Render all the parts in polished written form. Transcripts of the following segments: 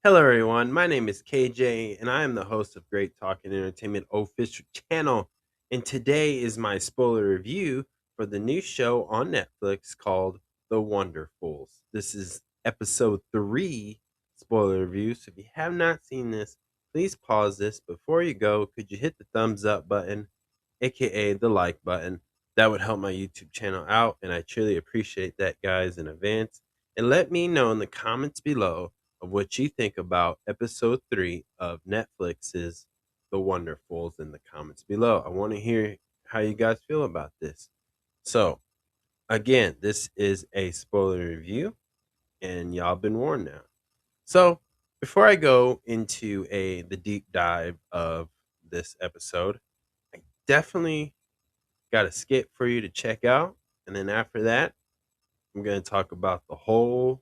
Hello, everyone. My name is KJ, and I am the host of Great Talk and Entertainment official channel. And today is my spoiler review for the new show on Netflix called The Wonderfools. This is episode 3 spoiler review. So if you have not seen this, please pause this. Before you go, could you hit the thumbs up button, aka the like button? That would help my YouTube channel out, and I truly appreciate that, guys, in advance. And let me know in the comments below of what you think about episode 3 of Netflix's The Wonderfuls in the comments below. I want to hear how you guys feel about this. So, again, this is a spoiler review, and y'all been warned now. So, before I go into the deep dive of this episode, I definitely got a skit for you to check out, and then after that, I'm going to talk about the whole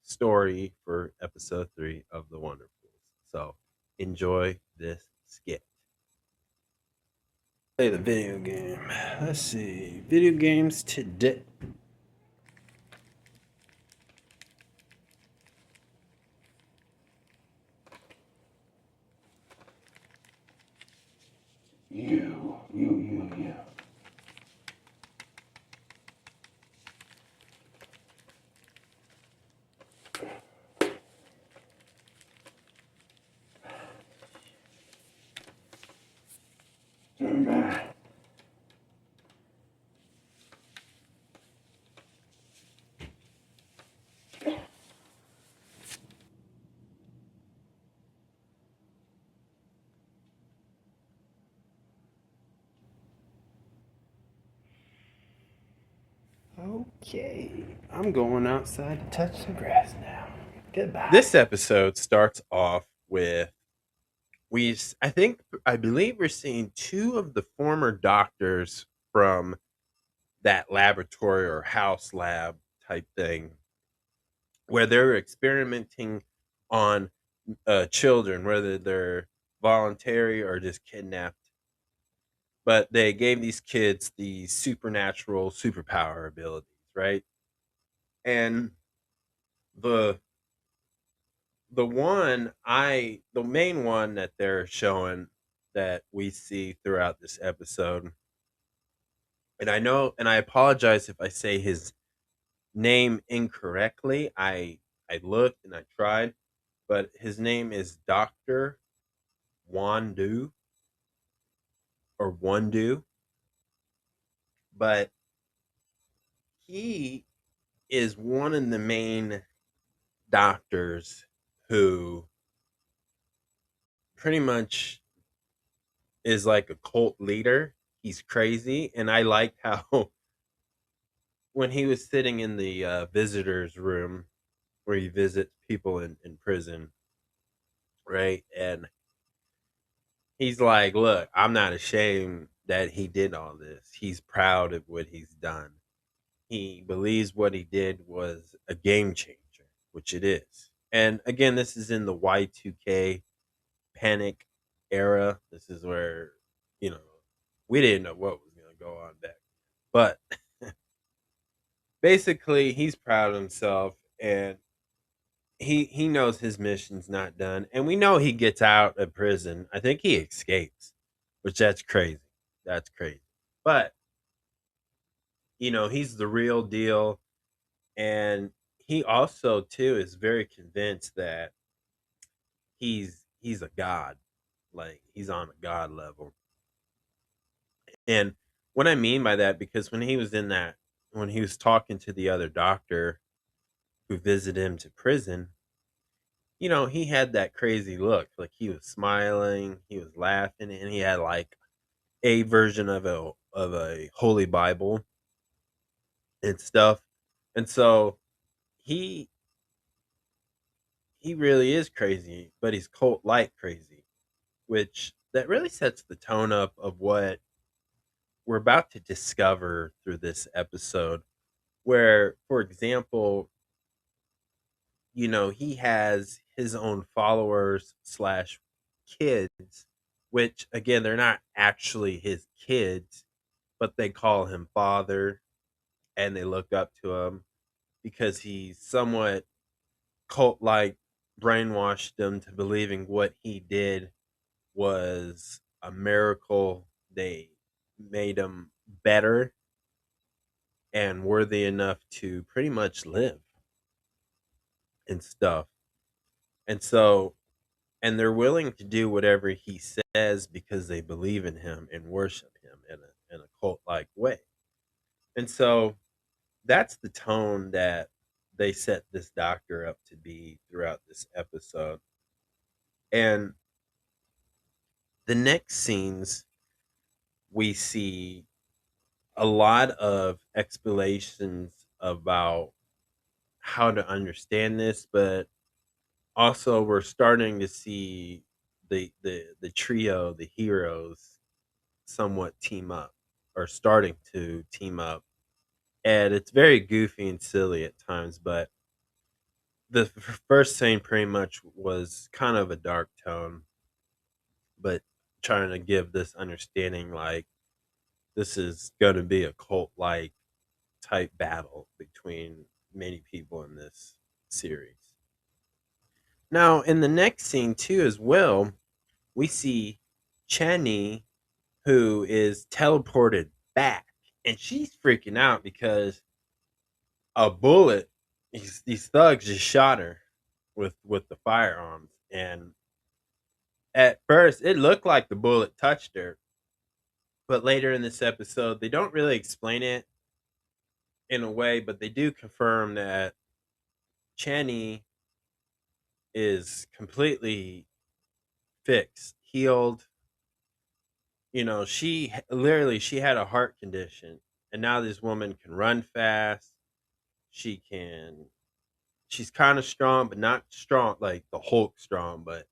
story for episode 3 of The Wonderfools. So enjoy this skit. Play the video game. Let's see. Video games today. You. Turn back. Okay. I'm going outside to touch some grass now. Goodbye. This episode starts off with I believe we're seeing two of the former doctors from that laboratory or house lab type thing where they're experimenting on children, whether they're voluntary or just kidnapped. But they gave these kids these supernatural superpower abilities, right? And the the main one that they're showing that we see throughout this episode, and I know, and I apologize if I say his name incorrectly. I looked and I tried, but his name is Doctor Wandu or Wondu, but he is one of the main doctors who pretty much is like a cult leader. He's crazy, and I liked how when he was sitting in the visitors room where he visits people in prison, right? And he's like, "Look, I'm not ashamed that he did all this. He's proud of what he's done. He believes what he did was a game changer, which it is." And again, this is in the Y2K panic era. This is where, you know, we didn't know what was going to go on back. But basically, he's proud of himself, and he knows his mission's not done. And we know he gets out of prison. I think he escapes, which that's crazy. That's crazy. But, he's the real deal. And he also too is very convinced that he's a god, like he's on a god level. And what I mean by that, because when he was talking to the other doctor who visited him to prison, he had that crazy look, like he was smiling, he was laughing, and he had like a version of a holy bible and stuff. And so he he really is crazy, but he's cult like crazy, which that really sets the tone up of what we're about to discover through this episode. Where, for example, he has his own followers slash kids, which again, they're not actually his kids, but they call him father and they look up to him because he's somewhat cult like brainwashed them to believing what he did was a miracle. They made him better and worthy enough to pretty much live and stuff. And so, and they're willing to do whatever he says because they believe in him and worship him in a cult like way. And so that's the tone that they set this doctor up to be throughout this episode. And the next scenes, we see a lot of explanations about how to understand this, but also we're starting to see the trio, the heroes, somewhat team up or starting to team up. And it's very goofy and silly at times, but the first scene pretty much was kind of a dark tone, but trying to give this understanding like this is going to be a cult like type battle between many people in this series. Now, in the next scene, too, as well, we see Chenny, who is teleported back, and she's freaking out because a bullet, these thugs just shot her with the firearms. And at first, it looked like the bullet touched her, but later in this episode, they don't really explain it in a way, but they do confirm that Chenny is completely fixed, healed. You know, literally she had a heart condition, and now this woman can run fast. She can she's kind of strong, but not strong like the Hulk strong, but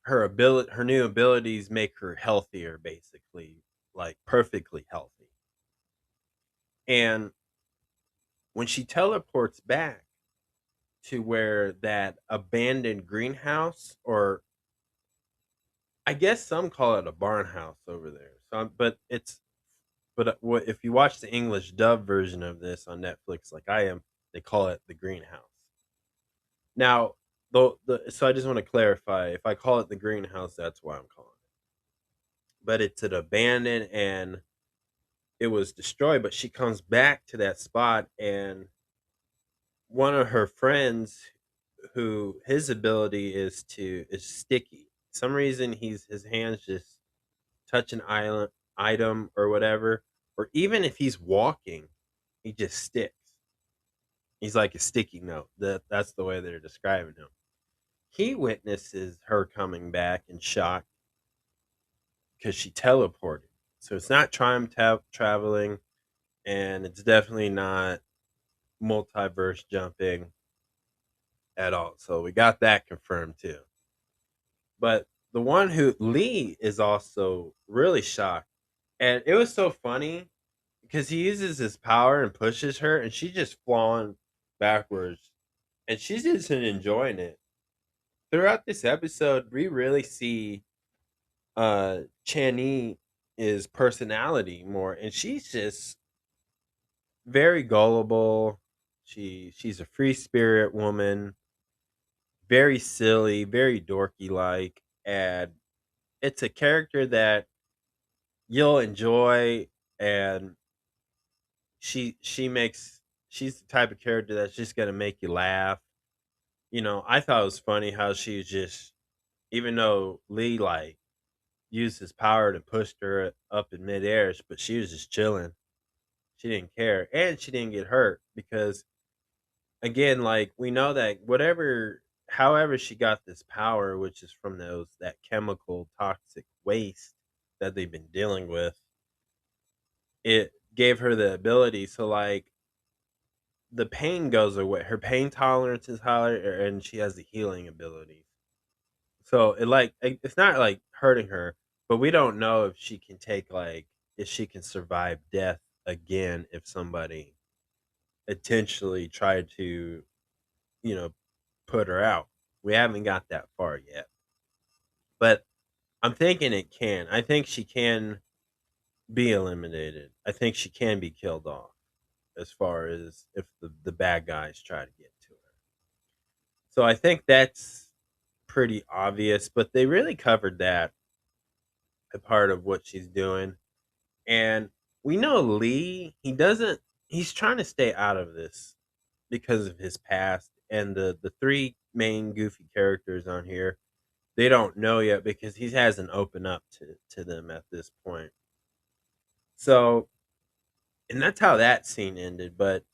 her new abilities make her healthier basically, like perfectly healthy. And when she teleports back to where that abandoned greenhouse, or I guess some call it a barn house over there. So, if you watch the English dub version of this on Netflix, like I am, they call it the greenhouse. Now, so I just want to clarify: if I call it the greenhouse, that's why I'm calling it. But it's an abandoned and it was destroyed. But she comes back to that spot, and one of her friends, who his ability is sticky. Some reason his hands just touch an island item or whatever, or even if he's walking, he just sticks. He's like a sticky note. That's the way they're describing him. He witnesses her coming back in shock because she teleported. So it's not traveling, and it's definitely not multiverse jumping at all. So we got that confirmed too. But the one who Lee is also really shocked, and it was so funny because he uses his power and pushes her, and she's just falling backwards, and she's just enjoying it. Throughout this episode, we really see Chani is personality more, and she's just very gullible. She's a free spirit woman, very silly, very dorky like, and it's a character that you'll enjoy, and she's the type of character that's just gonna make you laugh. You know, I thought it was funny how she was just, even though Lee like used his power to push her up in midair, but she was just chilling. She didn't care, and she didn't get hurt because, again, like we know that however she got this power, which is from that chemical toxic waste that they've been dealing with, it gave her the ability. So like the pain goes away. Her pain tolerance is higher, and she has the healing abilities. So it's not like hurting her, but we don't know if she can take like if she can survive death again if somebody intentionally tried to, you know, put her out. We haven't got that far yet. But I'm thinking it can. I think she can be eliminated. I think she can be killed off as far as if the bad guys try to get to her. So I think that's pretty obvious, but they really covered that a part of what she's doing. And we know Lee, he's trying to stay out of this because of his past, and the three main goofy characters on here, they don't know yet because he hasn't opened up to them at this point. So, and that's how that scene ended, but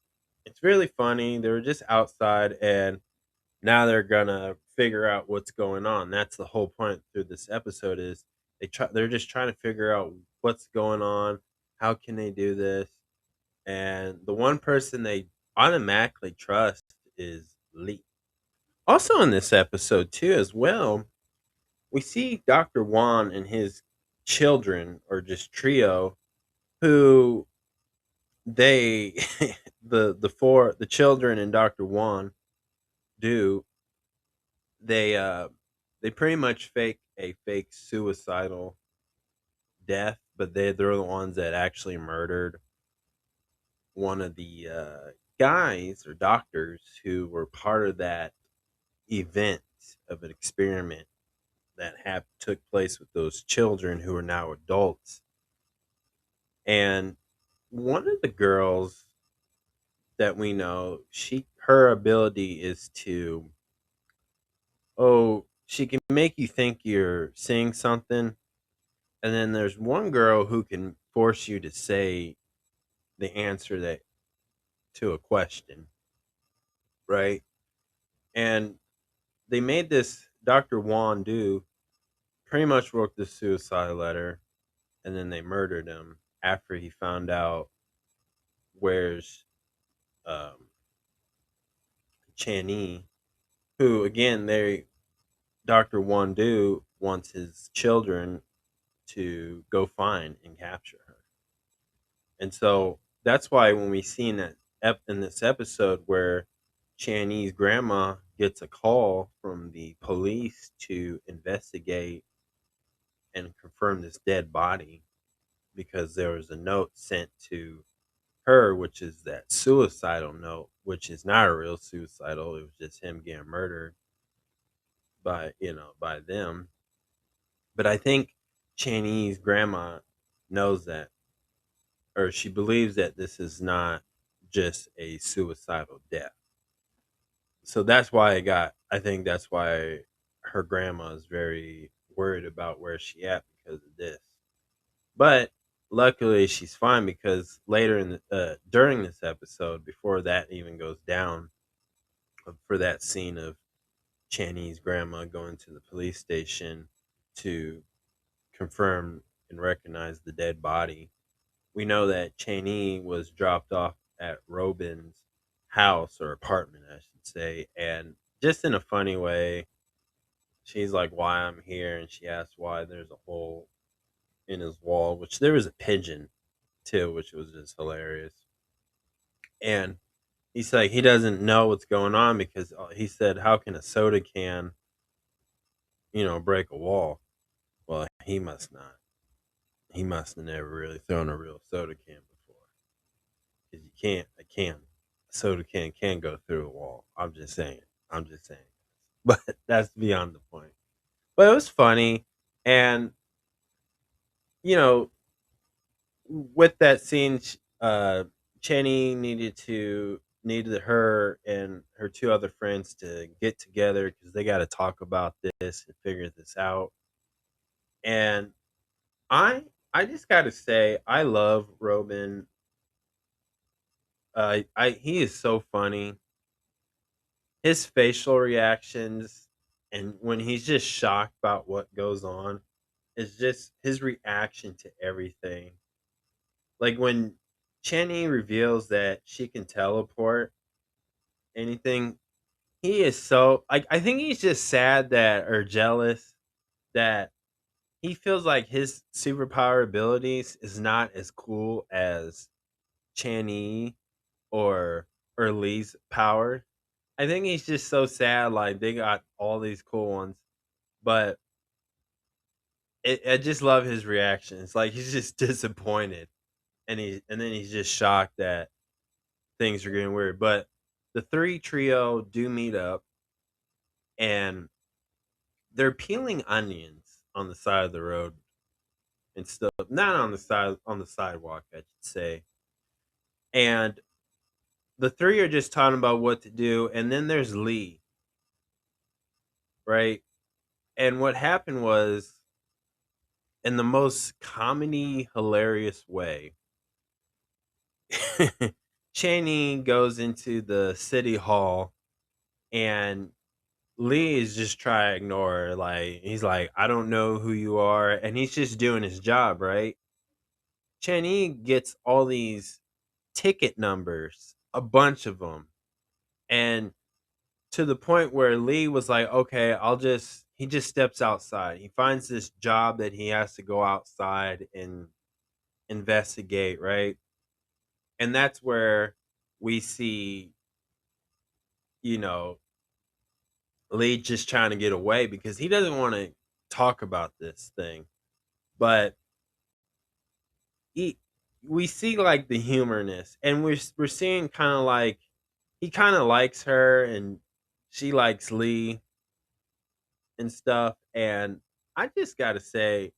it's really funny. They were just outside and now they're gonna figure out what's going on. That's the whole point through this episode is they're just trying to figure out what's going on, how can they do this, and the one person they automatically trust is Lee. Also in this episode too as well, we see Dr. Wan and his children or just trio who they the children and Dr. Wan do they pretty much fake a fake suicidal death, but they're the ones that actually murdered one of the guys or doctors who were part of that event of an experiment that took place with those children who are now adults. And one of the girls that we know, her ability is to she can make you think you're seeing something. And then there's one girl who can force you to say the answer that to a question, right? And they made this Dr. Wan do pretty much wrote the suicide letter, and then they murdered him after he found out where's um, Chani, who again they Dr. Wandu wants his children to go find and capture her. And so that's why when we see in in this episode where Chani's grandma gets a call from the police to investigate and confirm this dead body because there was a note sent to her, which is that suicidal note, which is not a real suicidal. It was just him getting murdered by them. But I think Chani's grandma knows that, or she believes that this is not just a suicidal death. So that's why I think that's why her grandma is very worried about where she at because of this. But luckily she's fine because later during this episode, before that even goes down, for that scene of Channy's grandma going to the police station to confirm and recognize the dead body, we know that Chaney was dropped off at Robin's house or apartment, I should say, and just in a funny way, she's like, "Why I'm here?" and she asks why there's a hole in his wall, which there was a pigeon too, which was just hilarious. And he's like, he doesn't know what's going on because he said, "How can a soda can, break a wall?" Well, he must not. He must have never really thrown a real soda can before. Because you can't, a can, a soda can go through a wall. I'm just saying. I'm just saying. But that's beyond the point. But it was funny. And, you know, with that scene, Chenny needed her and her two other friends to get together because they got to talk about this and figure this out. And I I just got to say I love Robin. I he is so funny. His facial reactions and when he's just shocked about what goes on is just his reaction to everything. Like when Chenny reveals that she can teleport anything, he is so like I think he's just sad that or jealous that he feels like his superpower abilities is not as cool as Channy or Lee's power. I think he's just so sad. Like they got all these cool ones, but I just love his reactions. Like he's just disappointed, and then he's just shocked that things are getting weird. But the three trio do meet up, and they're peeling onions on the side of the road and stuff. Not on the sidewalk, I should say. And the three are just talking about what to do, and then there's Lee, right? And what happened was, in the most comedy hilarious way, Channing goes into the city hall, and Lee is just trying to ignore her. Like, he's like, I don't know who you are. And he's just doing his job, right? Channing gets all these ticket numbers, a bunch of them. And to the point where Lee was like, okay, he just steps outside. He finds this job that he has to go outside and investigate, right? And that's where we see, you know, Lee just trying to get away because he doesn't want to talk about this thing. But he, we see like the humorness, and we're seeing kind of like he kind of likes her, and she likes Lee and stuff. And I just got to say,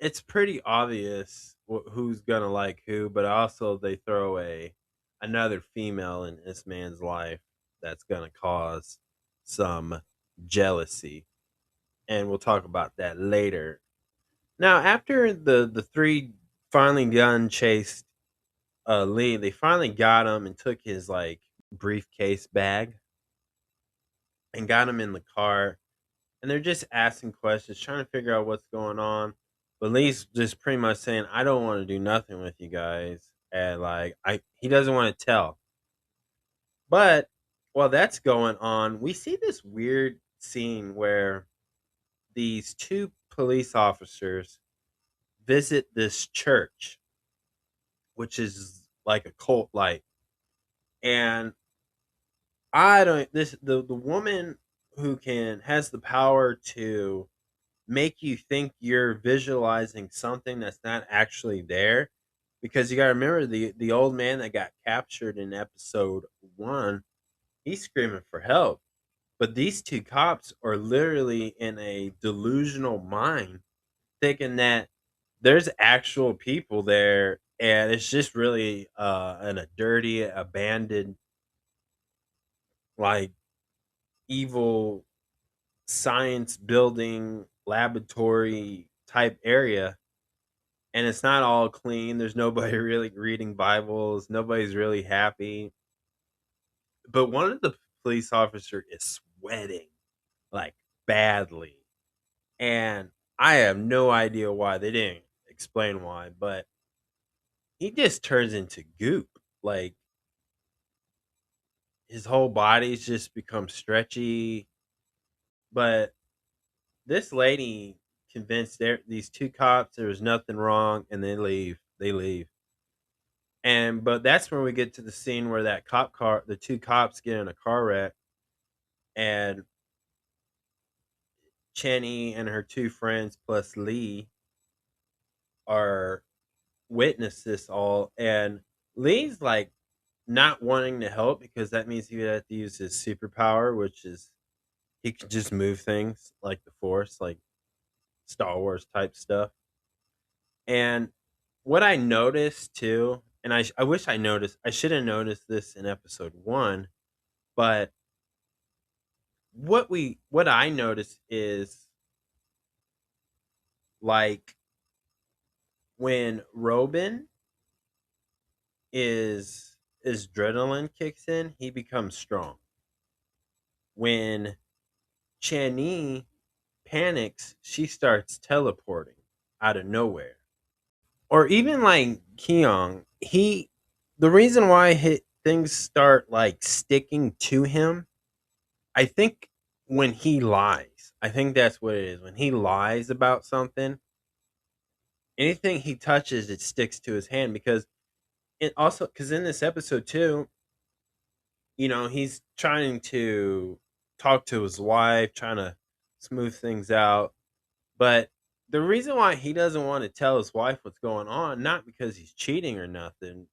it's pretty obvious who's gonna like who, but also they throw a another female in this man's life that's gonna cause some jealousy, and we'll talk about that later. Now, after the three finally gun chased Lee, they finally got him and took his like briefcase bag and got him in the car, and they're just asking questions, trying to figure out what's going on. But Lee's just pretty much saying, "I don't want to do nothing with you guys," and like he doesn't want to tell. But while that's going on, we see this weird scene where these two police officers visit this church, which is like a cult like, and I don't this the woman who can has the power to make you think you're visualizing something that's not actually there, because you got to remember the old man that got captured in episode 1, he's screaming for help, but these two cops are literally in a delusional mind thinking that there's actual people there, and it's just really in a dirty abandoned like evil science building laboratory type area, and it's not all clean. There's nobody really reading Bibles. Nobody's really happy. But one of the police officer is sweating like badly, and I have no idea why. They didn't explain why, but he just turns into goop. Like, his whole body's just become stretchy. But this lady convinced these two cops there was nothing wrong, and they leave. They leave. And but that's when we get to the scene where that cop car, the two cops get in a car wreck, and Chenny and her two friends plus Lee are witness this all. And Lee's like not wanting to help because that means he would have to use his superpower, which is he can just move things like the Force, like Star Wars type stuff. And what I noticed too, and I wish I noticed, I should have noticed this in episode 1, but what I noticed is like when Robin is adrenaline kicks in, he becomes strong. When Chani panics, she starts teleporting out of nowhere. Or even like Keong, the reason why things start like sticking to him, I think when he lies. I think that's what it is. When he lies about something, anything he touches, it sticks to his hand. Because it also, because in this episode too, he's trying to talk to his wife, trying to smooth things out. But the reason why he doesn't want to tell his wife what's going on, not because he's cheating or nothing,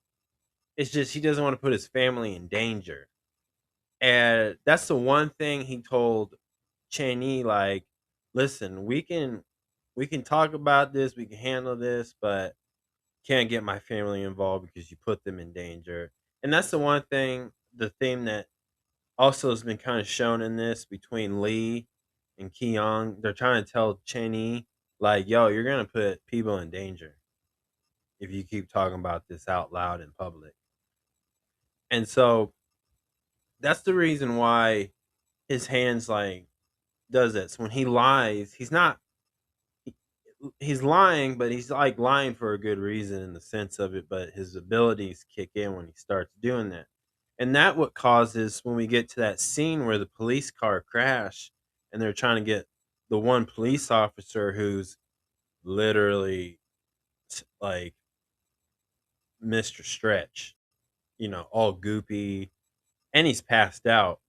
it's just he doesn't want to put his family in danger. And that's the one thing he told Cheney, like, listen, we can talk about this, we can handle this, but can't get my family involved because you put them in danger. And that's the one thing, the theme that also has been kind of shown in this between Lee and Keong. They're trying to tell Cheney, like, yo, you're gonna put people in danger if you keep talking about this out loud in public. And so that's the reason why his hands like does this. When he lies, he's not he- he's lying, but he's like lying for a good reason in the sense of it, but his abilities kick in when he starts doing that. And that what causes when we get to that scene where the police car crash and they're trying to get the one police officer who's literally like Mr. Stretch, all goopy, and he's passed out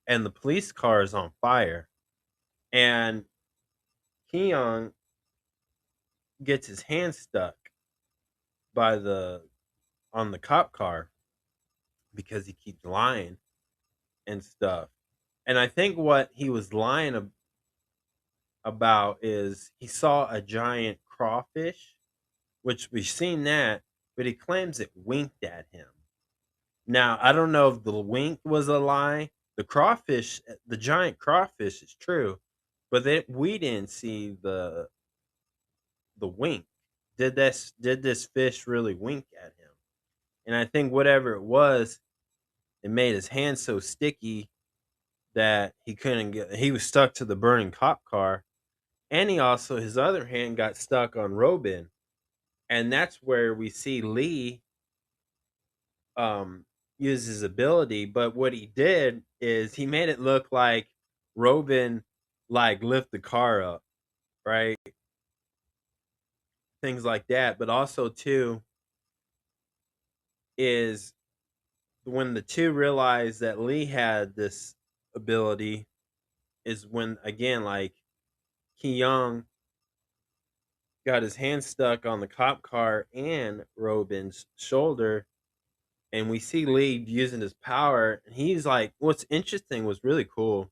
and the police car is on fire and Keon gets his hand stuck by the on the cop car because he keeps lying and stuff. And I think what he was lying about is he saw a giant crawfish, which we've seen that, but he claims it winked at him. Now, I don't know if the wink was a lie. The giant crawfish is true, but we didn't see the wink. Did this fish really wink at him? And I think whatever it was, it made his hand so sticky that he was stuck to the burning cop car. And he also, his other hand got stuck on Robin. And that's where we see Lee um use his ability. But what he did is he made it look like Robin like lift the car up, right? Things like that. But also too is when the two realized that Lee had this ability is when again like Ki Young got his hand stuck on the cop car and Robin's shoulder, and we see Lee using his power. And he's like, what's interesting, was really cool,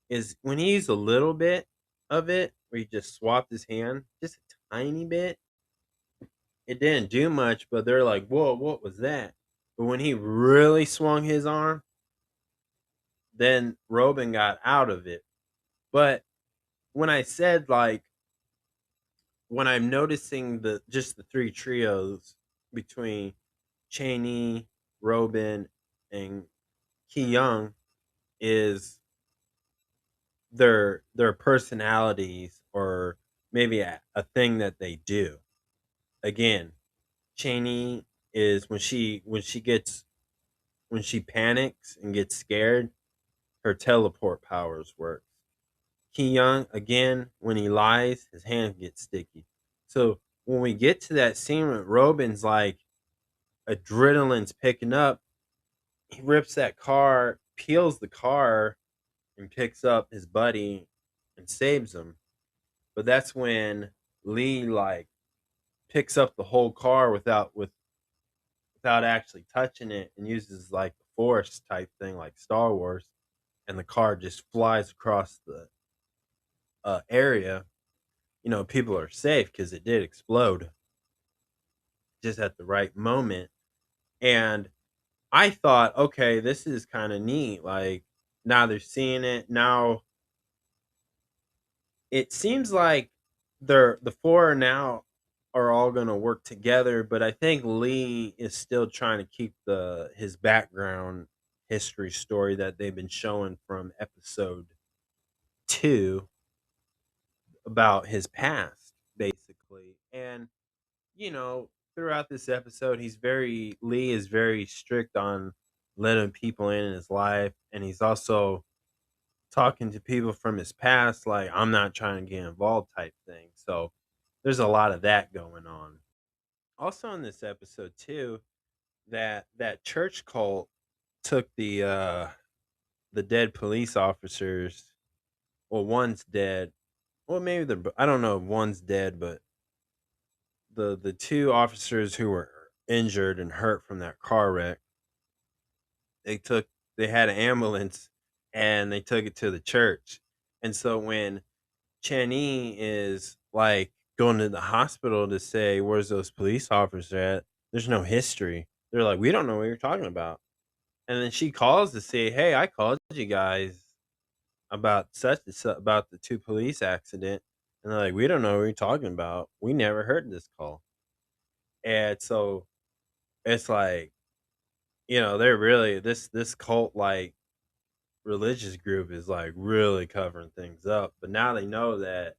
is when he used a little bit of it, where he just swapped his hand, just a tiny bit. It didn't do much, but they're like, whoa, what was that? But when he really swung his arm, then Robin got out of it. But when I said like when I'm noticing the three trios between Cheney, Robin, and Ki Young is their personalities or maybe a thing that they do. Again, Cheney is when she panics and gets scared, her teleport powers work. Ki Young, again, when he lies, his hand gets sticky. So when we get to that scene with Robin's like adrenaline's picking up, he rips that car, peels the car, and picks up his buddy and saves him. But that's when Lee like picks up the whole car without actually touching it and uses like the force type thing like Star Wars, and the car just flies across the area. People are safe because it did explode just at the right moment. And I thought, okay, this is kind of neat. Like now they're seeing it. Now it seems like the four now are all going to work together, but I think Lee is still trying to keep the his background history story that they've been showing from episode 2 about his past basically. And throughout this episode, Lee is very strict on letting people in his life, and he's also talking to people from his past, like I'm not trying to get involved type thing. So there's a lot of that going on. Also in this episode too, that church cult took the dead police officers. Well, one's dead. Well, maybe I don't know if one's dead, but the two officers who were injured and hurt from that car wreck, they took they had an ambulance and they took it to the church. And so when Channy is like going to the hospital to say, "Where's those police officers at?" There's no history. They're like, "We don't know what you're talking about." And then she calls to say, "Hey, I called you guys about such and such about the two police accident." And they're like, "We don't know what you're talking about. We never heard this call." And so it's like, they're really this cult like religious group is like really covering things up. But now they know that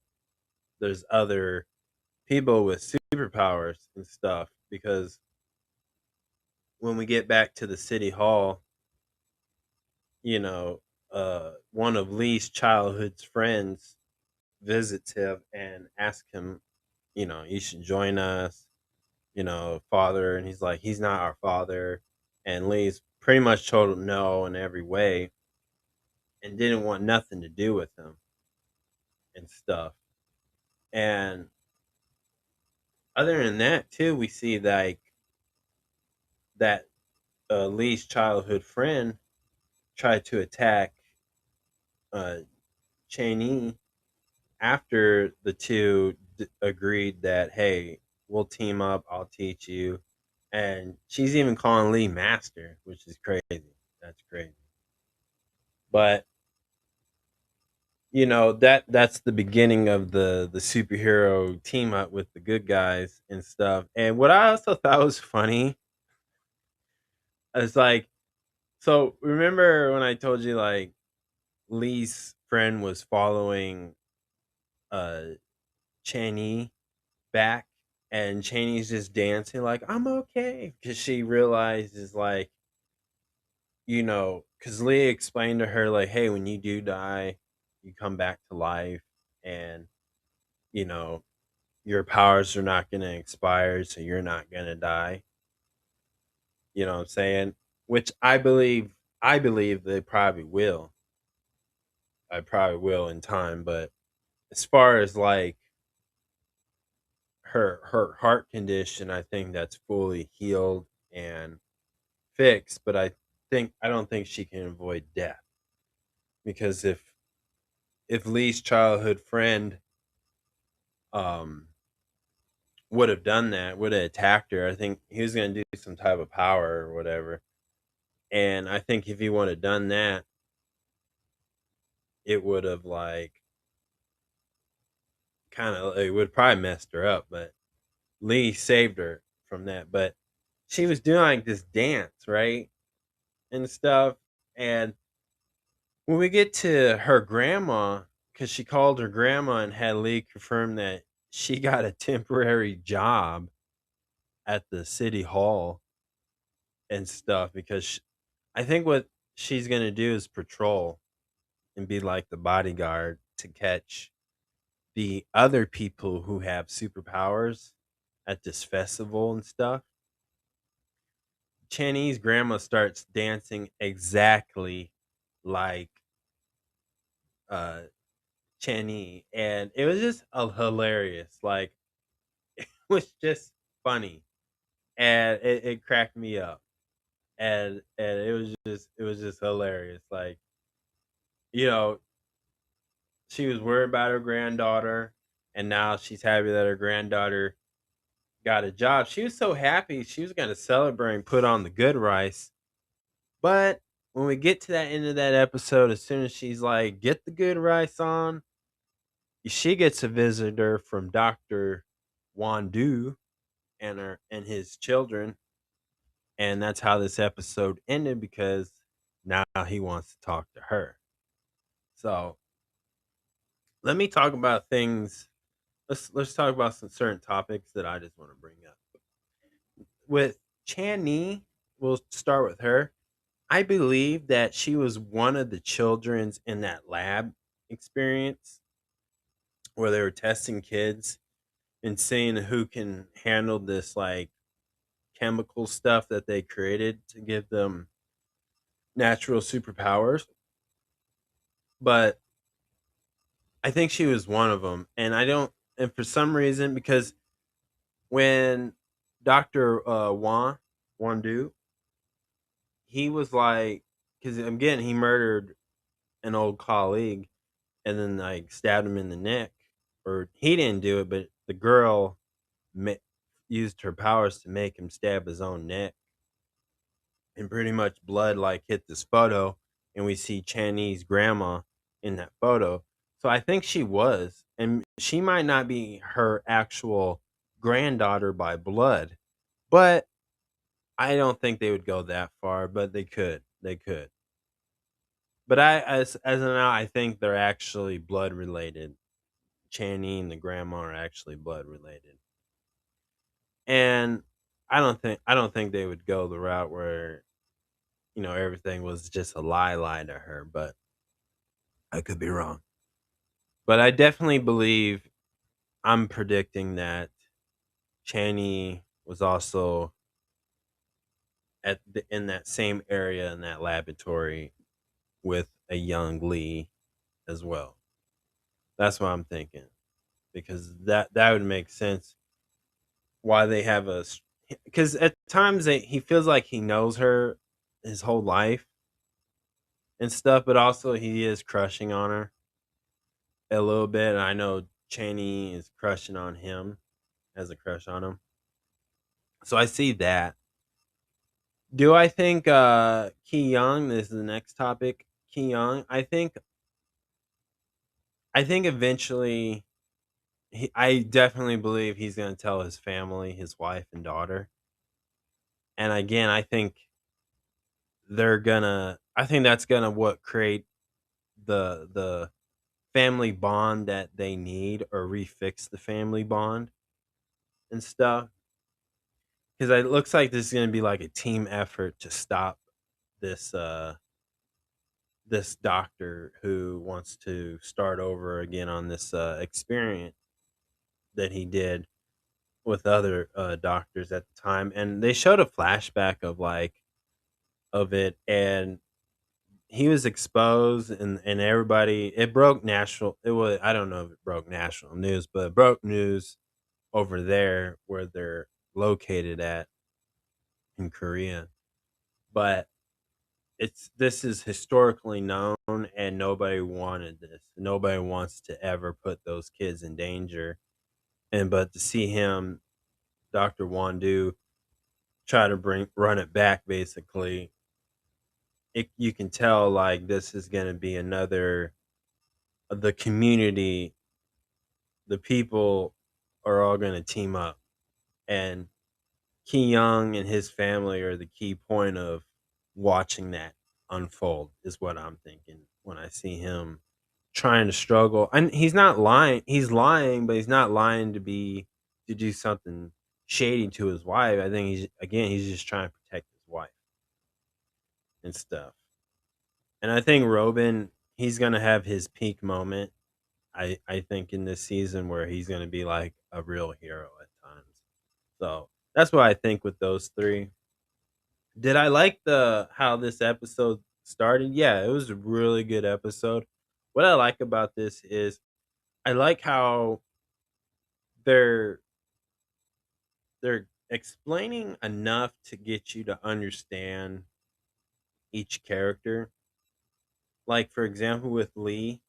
there's other people with superpowers and stuff because when we get back to the city hall, you know, one of Lee's childhood's friends visits him and asks him, you should join us, father. And he's like, he's not our father. And Lee's pretty much told him no in every way and didn't want nothing to do with him and stuff. And other than that, too, we see like that Lee's childhood friend tried to attack uh, Cheney after the two agreed that, hey, we'll team up, I'll teach you. And she's even calling Lee master, which is crazy. That's crazy. But that's the beginning of the superhero team up with the good guys and stuff. And what I also thought was funny is like, so remember when I told you like Lee's friend was following uh Chaney back, and Chaney's just dancing like, "I'm okay," because she realizes like, because Lee explained to her like, "Hey, when you do die, you come back to life, and you know your powers are not going to expire, so you're not going to die." You know what I'm saying? Which I believe they probably will. I probably will in time, but as far as like her heart condition, I think that's fully healed and fixed. But I don't think she can avoid death because if Lee's childhood friend um would have done that, would have attacked her, I think he was gonna do some type of power or whatever. And I think if he would have done that, it would have like kind of it would probably messed her up. But Lee saved her from that. But she was doing like this dance, right? And stuff. And when we get to her grandma, because she called her grandma and had Lee confirm that she got a temporary job at the city hall and stuff, because I think what she's gonna do is patrol and be like the bodyguard to catch the other people who have superpowers at this festival and stuff. Chinese grandma starts dancing exactly like uh Chenny, and it was just hilarious. Like it was just funny, and it cracked me up, and it was just hilarious. Like you know, she was worried about her granddaughter, and now she's happy that her granddaughter got a job. She was so happy she was gonna celebrate and put on the good rice. But when we get to that end of that episode, as soon as she's like, "Get the good rice on," she gets a visitor from Doctor Wandu and his children, and that's how this episode ended because now he wants to talk to her. So let me talk about things. Let's talk about some certain topics that I just want to bring up. With Channy, we'll start with her. I believe that she was one of the children's in that lab experience where they were testing kids and seeing who can handle this like chemical stuff that they created to give them natural superpowers. But I think she was one of them, and I don't. And for some reason, because when Doctor Wandu, he was like, because again he murdered an old colleague and then like stabbed him in the neck. Or he didn't do it, but the girl ma- used her powers to make him stab his own neck, and pretty much blood like hit this photo, and we see Channy's grandma in that photo. So I think she was, and she might not be her actual granddaughter by blood, but I don't think they would go that far, but they could. They could. But as of now, I think they're actually blood related. Channy and the grandma are actually blood related. And I don't think they would go the route where, everything was just a lie to her, but I could be wrong. But I definitely believe I'm predicting that Channy was also in that same area in that laboratory with a young Lee as well. That's what I'm thinking, because that would make sense why they have because at times he feels like he knows her his whole life and stuff, but also he is crushing on her a little bit. And I know Chaney is crushing on him, has a crush on him. So I see that. Do I think Ki Young, this is the next topic, Ki Young, I think eventually I definitely believe he's going to tell his family, his wife and daughter. And again, I think that's going to what create the family bond that they need, or refix the family bond and stuff. Because it looks like this is going to be like a team effort to stop this doctor who wants to start over again on this experiment that he did with other doctors at the time. And they showed a flashback of it, and he was exposed, and everybody, it broke national, it was, I don't know if it broke national news, but it broke news over there where they're located at in Korea. But this is historically known, and nobody wanted this. Nobody wants to ever put those kids in danger. And but to see him, Dr. Wandu, try to run it back, basically, you can tell like this is going to be another, the community, the people are all going to team up, and Ki Young and his family are the key point of watching that unfold, is what I'm thinking when I see him trying to struggle. And he's not lying. He's lying, but he's not lying to do something shady to his wife. I think he's just trying to protect his wife and stuff. And I think Robin, he's gonna have his peak moment. I think in this season where he's gonna be like a real hero at times. So that's what I think with those three. Did I like the how this episode started? Yeah, it was a really good episode. What I like about this is I like how they're they're explaining enough to get you to understand each character. Like for example with Lee,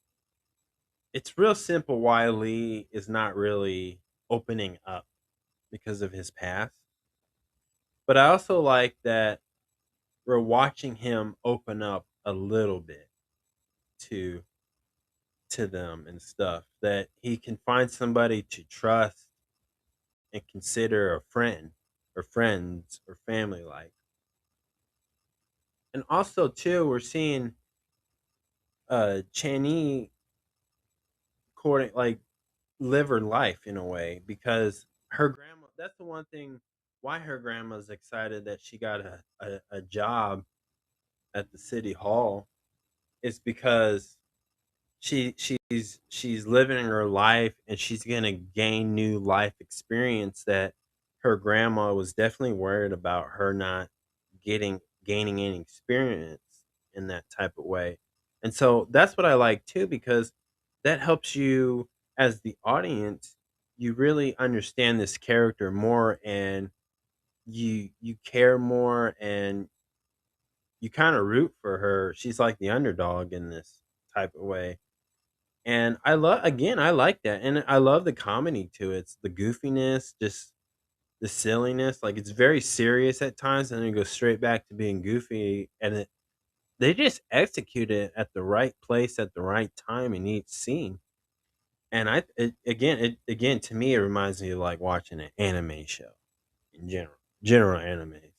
it's real simple why Lee is not really opening up because of his past. But I also like that we're watching him open up a little bit to them and stuff, that he can find somebody to trust and consider a friend or friends or family like. And also too, we're seeing Chani courting, like, live her life in a way, because her grandma, that's the one thing why her grandma's excited that she got a job at the city hall, is because she's living her life, and she's gonna gain new life experience that her grandma was definitely worried about her not gaining any experience in that type of way. And so that's what I like too, because that helps you as the audience, you really understand this character more, and you care more, and you kind of root for her. She's like the underdog in this type of way. And I like that, and I love the comedy to it. It's the goofiness, just the silliness. Like it's very serious at times, and then it goes straight back to being goofy, and they just execute it at the right place at the right time in each scene. And again to me, it reminds me of like watching an anime show in general animes.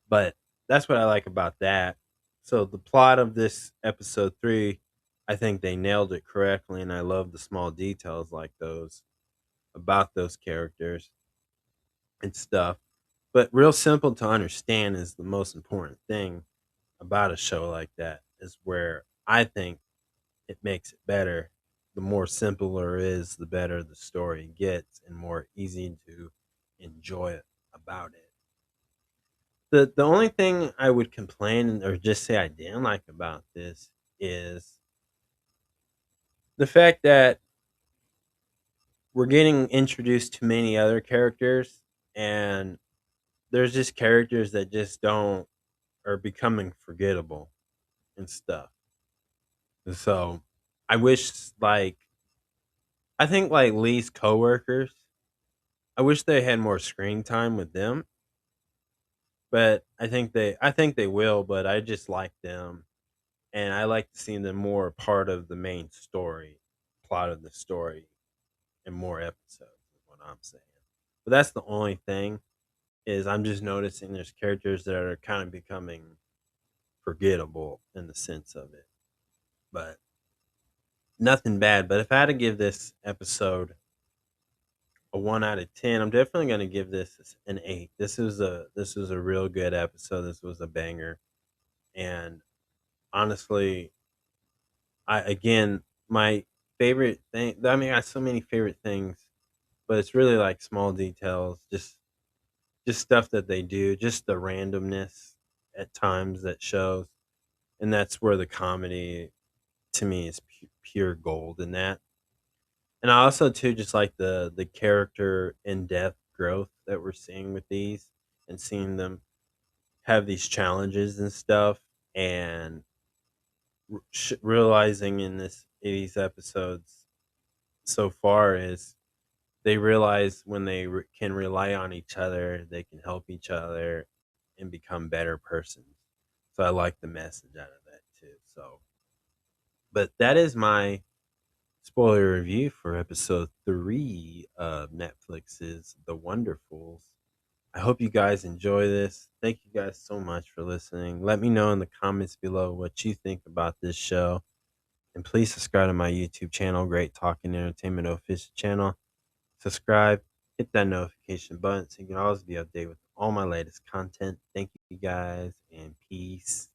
But that's what I like about that. So the plot of this episode 3, I think they nailed it correctly, and I love the small details like those about those characters and stuff. But real simple to understand is the most important thing about a show like that, is where I think it makes it better. The more simpler it is, the better the story gets and more easy to enjoy it about it. The only thing I would complain or just say I didn't like about this is the fact that we're getting introduced to many other characters, and there's just characters that just don't are becoming forgettable and stuff. And so I wish I think like Lee's coworkers, I wish they had more screen time with them, but I think they will, but I just like them, and I like to see them more part of the main story, plot of the story in more episodes is what I'm saying. But that's the only thing, is I'm just noticing there's characters that are kind of becoming forgettable in the sense of it. But nothing bad. But if I had to give this episode a 1 out of 10, I'm definitely going to give this an 8. This was a real good episode. This was a banger, and honestly, I again my favorite thing. I mean, I have so many favorite things, but it's really like small details, just stuff that they do, just the randomness at times that shows, and that's where the comedy to me is pure gold in that. And I also too just like the character in depth growth that we're seeing with these, and seeing them have these challenges and stuff, and realizing in these episodes so far is they realize when they can rely on each other, they can help each other and become better persons. So I like the message out of that too. So, but that is my spoiler review for episode 3 of Netflix's The Wonderfools. I hope you guys enjoy this. Thank you guys so much for listening. Let me know in the comments below what you think about this show. And please subscribe to my YouTube channel, Great Talking Entertainment Official Channel. Subscribe, hit that notification button so you can always be updated with all my latest content. Thank you guys, and peace.